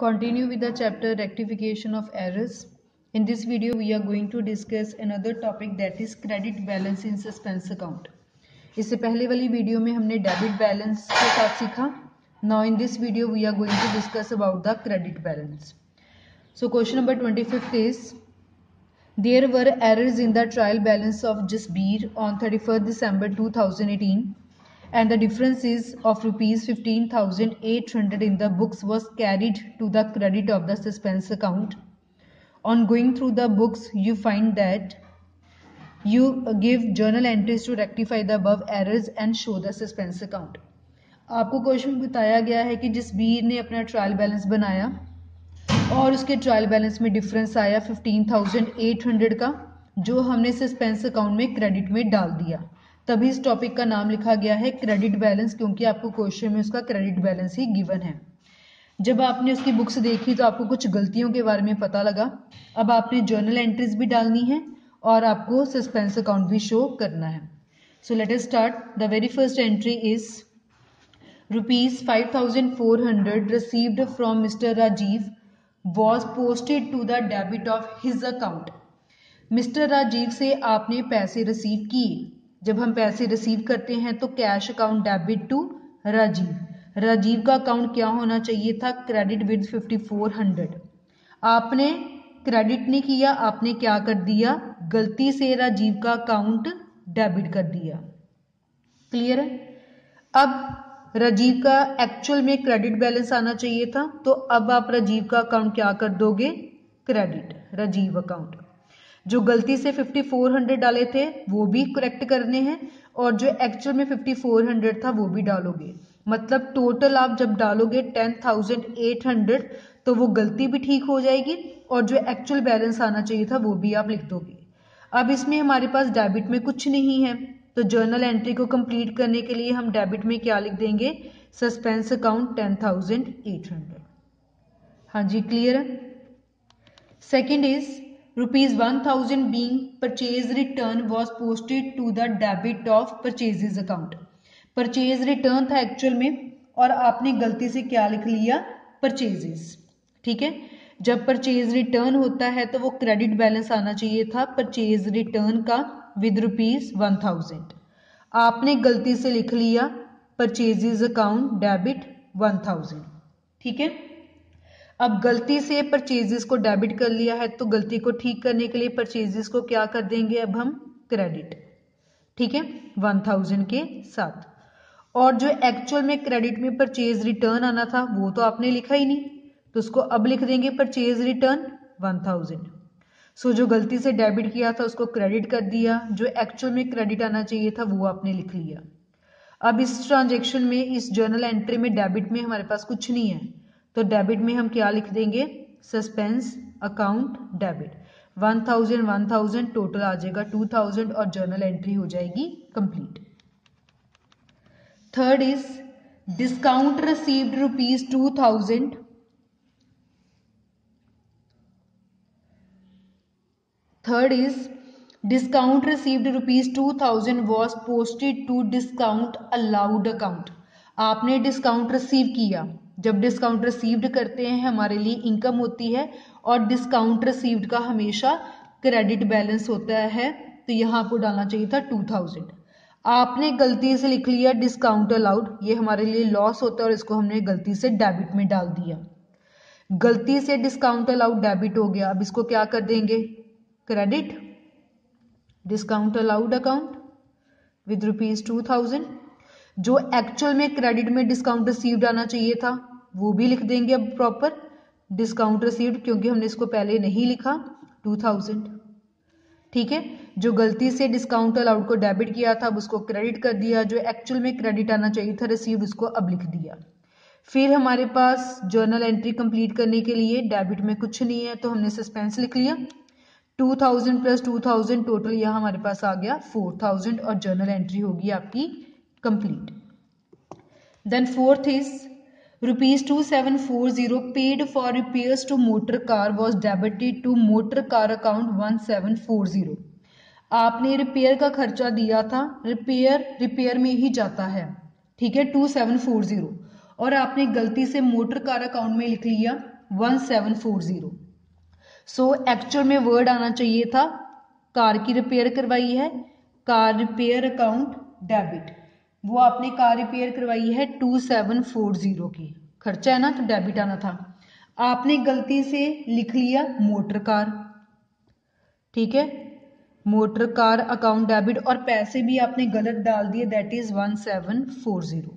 Continue with the chapter rectification of errors. In this video we are going to discuss another topic that is credit balance in suspense account. इससे पहले वाली video में हमने debit balance के साथ सीखा. Now in this video we are going to discuss about the credit balance. So question number 25th is, there were errors in the trial balance of Jasbir on 31st December 2018 and the difference is of rupees 15,800 in the books was carried to the credit of the suspense account. On going through the books, you find that you give journal entries to rectify the above errors and show the suspense account. आपको question में बताया गया है कि जसबीर ने अपना trial balance बनाया और उसके ट्रायल बैलेंस में डिफरेंस आया 15,800 का, जो हमने सस्पेंस अकाउंट में क्रेडिट में डाल दिया. तभी इस टॉपिक का नाम लिखा गया है क्रेडिट बैलेंस, क्योंकि आपको क्वेश्चन में उसका क्रेडिट बैलेंस ही गिवन है. जब आपने उसकी बुक्स देखी तो आपको कुछ गलतियों के बारे में पता लगा. अब आपने जर्नल एंट्रीज भी डालनी है और आपको सस्पेंस अकाउंट भी शो करना है. So let us start. The very first entry is rupees 5,400 received from mister Rajiv was posted to the debit of his account. Mister Rajiv से आपने पैसे रिसीव किए. जब हम पैसे रिसीव करते हैं तो cash account debit to Rajiv. Rajiv का अकाउंट क्या होना चाहिए था? Credit with 5,400. आपने क्रेडिट नहीं किया, आपने क्या कर दिया? गलती से राजीव का अकाउंट डेबिट कर दिया. क्लियर है? अब राजीव का एक्चुअल में क्रेडिट बैलेंस आना चाहिए था, तो अब आप राजीव का अकाउंट क्या कर दोगे? Credit Rajiv account. जो गलती से 5,400 डाले थे वो भी करेक्ट करने हैं और जो एक्चुअल में 5,400 था वो भी डालोगे. मतलब टोटल आप जब डालोगे 10,800 तो वो गलती भी ठीक हो जाएगी और जो एक्चुअल बैलेंस आना चाहिए था वो भी आप लिख दोगे. अब इसमें हमारे पास डेबिट में कुछ नहीं है, तो जर्नल एंट्री को कंप्लीट करने के लिए हम डेबिट में क्या लिख देंगे? Suspense account 10,800. हाँ जी, क्लियर है. Second is rupees 1,000 being purchase return was posted to the debit of purchases account. Purchase return था एक्चुअल में और आपने गलती से क्या लिख लिया? परचेजेस. ठीक है. जब परचेज रिटर्न होता है तो वो क्रेडिट बैलेंस आना चाहिए था परचेज रिटर्न का विद रुपीज 1,000. आपने गलती से लिख लिया परचेजेस अकाउंट डेबिट 1,000. ठीक है. अब गलती से परचेजेस को डेबिट कर लिया है तो गलती को ठीक करने के लिए परचेजेस को क्या कर देंगे? अब हम क्रेडिट. ठीक है, 1,000 के साथ. और जो एक्चुअल में क्रेडिट में परचेज रिटर्न आना था वो तो आपने लिखा ही नहीं, तो उसको अब लिख देंगे परचेज रिटर्न 1,000. सो जो गलती से डेबिट किया था उसको क्रेडिट कर दिया, जो एक्चुअल में क्रेडिट आना चाहिए था वो आपने लिख लिया. अब इस ट्रांजेक्शन में, इस जर्नल एंट्री में डेबिट में हमारे पास कुछ नहीं है, तो डेबिट में हम क्या लिख देंगे? Suspense account debit. 1,000 1,000 टोटल आ जाएगा 2,000 और जर्नल एंट्री हो जाएगी complete. Third is discount received rupees 2,000. Third is discount received rupees 2,000 was posted to discount allowed account. आपने डिस्काउंट रिसीव किया. जब डिस्काउंट रिसीव्ड करते हैं हमारे लिए इनकम होती है और डिस्काउंट रिसीव्ड का हमेशा क्रेडिट बैलेंस होता है, तो यहाँ आपको डालना चाहिए था 2,000. आपने गलती से लिख लिया डिस्काउंट अलाउड. ये हमारे लिए लॉस होता है और इसको हमने गलती से डेबिट में डाल दिया. गलती से डिस्काउंट अलाउड डेबिट हो गया. अब इसको क्या कर देंगे? Credit discount allowed account with rupees 2,000. जो एक्चुअल में क्रेडिट में डिस्काउंट रिसीव्ड आना चाहिए था वो भी लिख देंगे अब प्रॉपर डिस्काउंट रिसीव्ड, क्योंकि हमने इसको पहले नहीं लिखा 2,000. ठीक है. जो गलती से डिस्काउंट अलाउड को डेबिट किया था अब उसको क्रेडिट कर दिया. जो एक्चुअल में क्रेडिट आना चाहिए था रिसीव्ड उसको अब लिख दिया. फिर हमारे पास जर्नल एंट्री कंप्लीट करने के लिए डेबिट में कुछ नहीं है, तो हमने सस्पेंस लिख लिया. 2,000 प्लस 2,000 टोटल यहाँ हमारे पास आ गया 4,000 और जर्नल एंट्री होगी आपकी complete. Then fourth is rupees 2,740 paid for repairs to motor car was debited to motor car account 1,740. आपने रिपेयर का खर्चा दिया था, रिपेयर में ही जाता है. ठीक है, 2,740. और आपने गलती से मोटर कार अकाउंट में लिख लिया 1740। सो एक्चुअल में वर्ड आना चाहिए था कार की रिपेयर करवाई है, कार रिपेयर अकाउंट डेबिट, वो आपने कार रिपेयर करवाई है 2740 की, खर्चा है ना तो डेबिट आना था। आपने गलती से लिख लिया मोटर कार, ठीक है, मोटर कार अकाउंट डेबिट, और पैसे भी आपने गलत डाल दिए, दैट इज 1740,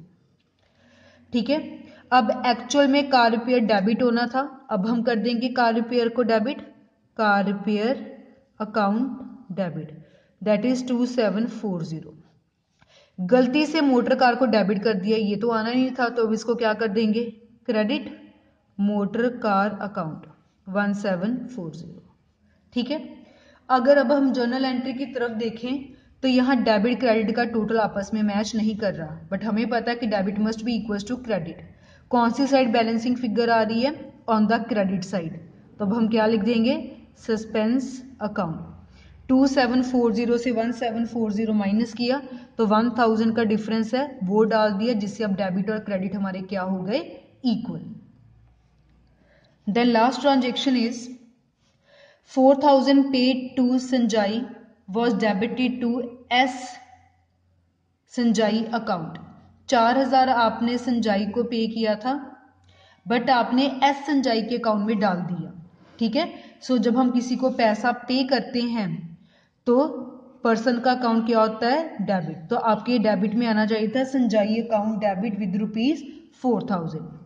ठीक है। अब एक्चुअल में कार रिपेयर डेबिट होना था, अब हम कर देंगे कार रिपेयर को debit, car repair account debit, that is 2740। गलती से मोटर कार को डेबिट कर दिया, ये तो आना नहीं था, तो अब इसको क्या कर देंगे, क्रेडिट मोटर कार अकाउंट 1740, ठीक है। अगर अब हम जर्नल एंट्री की तरफ देखें तो यहाँ डेबिट क्रेडिट का टोटल आपस में मैच नहीं कर रहा, बट हमें पता है कि debit must be equal to credit. कौन सी साइड बैलेंसिंग फिगर आ रही है, ऑन द क्रेडिट साइड, तो अब हम क्या लिख देंगे, सस्पेंस अकाउंट। 2740 से 1740 माइनस किया तो 1000 का डिफरेंस है, वो डाल दिया, जिससे अब डेबिट और क्रेडिट हमारे क्या हो गए, equal. Then last transaction is 4000 paid to Sanjay was debited to S Sanjay account. 4000 आपने संजाई को पे किया था, बट आपने एस संजाई के अकाउंट में डाल दिया, ठीक है। सो जब हम किसी को पैसा पे करते हैं तो पर्सन का अकाउंट क्या होता है, डेबिट, तो आपके डेबिट में आना चाहिए था संजाई अकाउंट डेबिट विद ₹4000।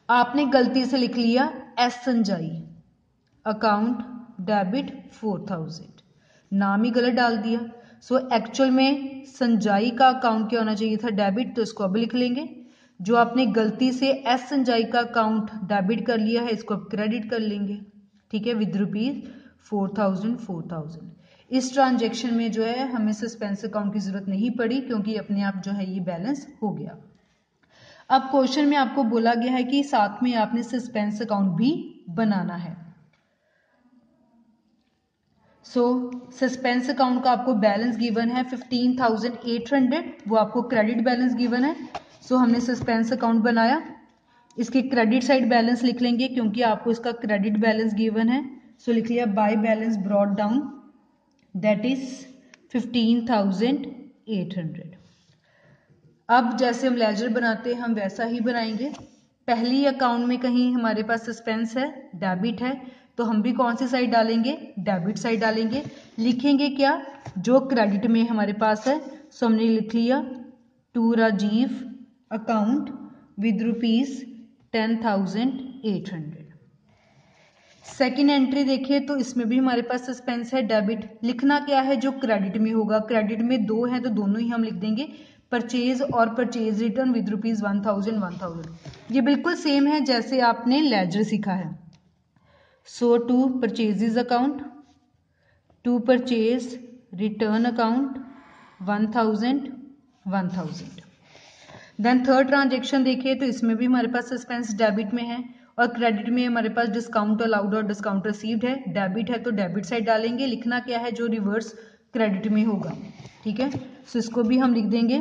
आपने गलती से लिख लिया एस संजाई अकाउंट डेबिट 4000, नाम ही गलत डाल दिया। सो एक्चुअल में संजाई का अकाउंट क्या होना चाहिए था, डेबिट, तो इसको अब लिख लेंगे। जो आपने गलती से एस संजाई का अकाउंट डेबिट कर लिया है, इसको अब क्रेडिट कर लेंगे, ठीक है, विद ₹4000। इस ट्रांजेक्शन में जो है हमें सस्पेंस अकाउंट की जरूरत नहीं पड़ी, क्योंकि अपने आप जो है ये बैलेंस हो गया। अब क्वेश्चन में आपको बोला गया है कि साथ में आपने सस्पेंस अकाउंट भी बनाना है। सो सस्पेंस अकाउंट का आपको बैलेंस गिवन है 15,800, वो आपको क्रेडिट बैलेंस गिवन है। सो हमने सस्पेंस अकाउंट बनाया, इसके क्रेडिट साइड बैलेंस लिख लेंगे क्योंकि आपको इसका क्रेडिट बैलेंस गिवन है। सो लिख लिया by balance brought down, that is 15,800। अब जैसे हम लेजर बनाते हैं हम वैसा ही बनाएंगे। पहली अकाउंट में कहीं हमारे पास सस्पेंस है, डेबिट है, तो हम भी कौन सी साइड डालेंगे, डेबिट साइड डालेंगे। लिखेंगे क्या, जो क्रेडिट में हमारे पास है। सो हमने लिख लिया to Rajiv account with ₹10,800। Second entry देखिए तो इसमें भी हमारे पास सस्पेंस है, डेबिट। लिखना क्या है, जो क्रेडिट में होगा, क्रेडिट में दो है तो दोनों ही हम लिख देंगे, परचेज और परचेज रिटर्न विद ₹1000। ये बिल्कुल सेम है जैसे आपने लेजर सीखा है। So to purchases account, to purchase return account 1000। Then third transaction देखिए तो इसमें भी हमारे पास सस्पेंस डेबिट में है, और क्रेडिट में हमारे पास डिस्काउंट अलाउड और डिस्काउंट रिसीव्ड है। डेबिट है तो डेबिट साइड डालेंगे। लिखना क्या है, जो रिवर्स क्रेडिट में होगा, ठीक है। सो इसको भी हम लिख देंगे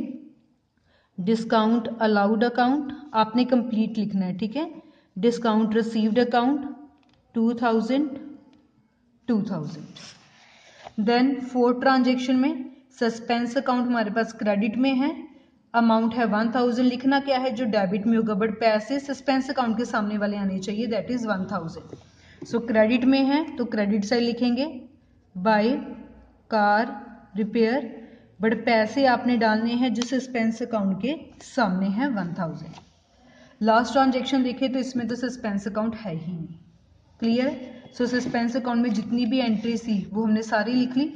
डिस्काउंट अलाउड अकाउंट, आपने कंप्लीट लिखना है, ठीक है। Discount received account 2000। Then fourth transaction में सस्पेंस अकाउंट हमारे पास क्रेडिट में है, अमाउंट है 1000। लिखना क्या है, जो डेबिट में होगा, बट पैसे सस्पेंस अकाउंट के सामने वाले आने चाहिए, दैट इज 1000। सो क्रेडिट में है तो क्रेडिट साइड लिखेंगे बाय कार रिपेयर, बट पैसे आपने डालने हैं जो सस्पेंस अकाउंट के सामने है 1000। लास्ट ट्रांजेक्शन देखें तो इसमें तो सस्पेंस अकाउंट है ही नहीं, क्लियर। सो सस्पेंस अकाउंट में जितनी भी एंट्री थी वो हमने सारी लिख ली।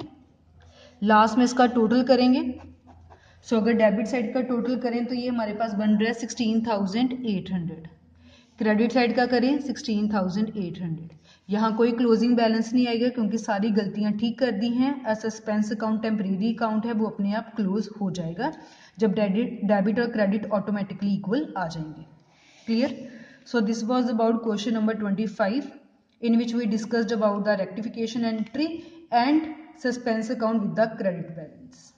लास्ट में इसका टोटल करेंगे। सो अगर डेबिट साइड का टोटल करें तो ये हमारे पास बन रहा है 16,800। क्रेडिट साइड का करें 16,800। यहाँ कोई क्लोजिंग बैलेंस नहीं आएगा क्योंकि सारी गलतियां ठीक कर दी हैं। सस्पेंस अकाउंट टेम्परेरी अकाउंट है, वो अपने आप क्लोज हो जाएगा जब डेबिट और क्रेडिट ऑटोमेटिकली इक्वल आ जाएंगे, clear. So this was about question number 25 in which we discussed about the rectification entry and suspense account with the credit balance.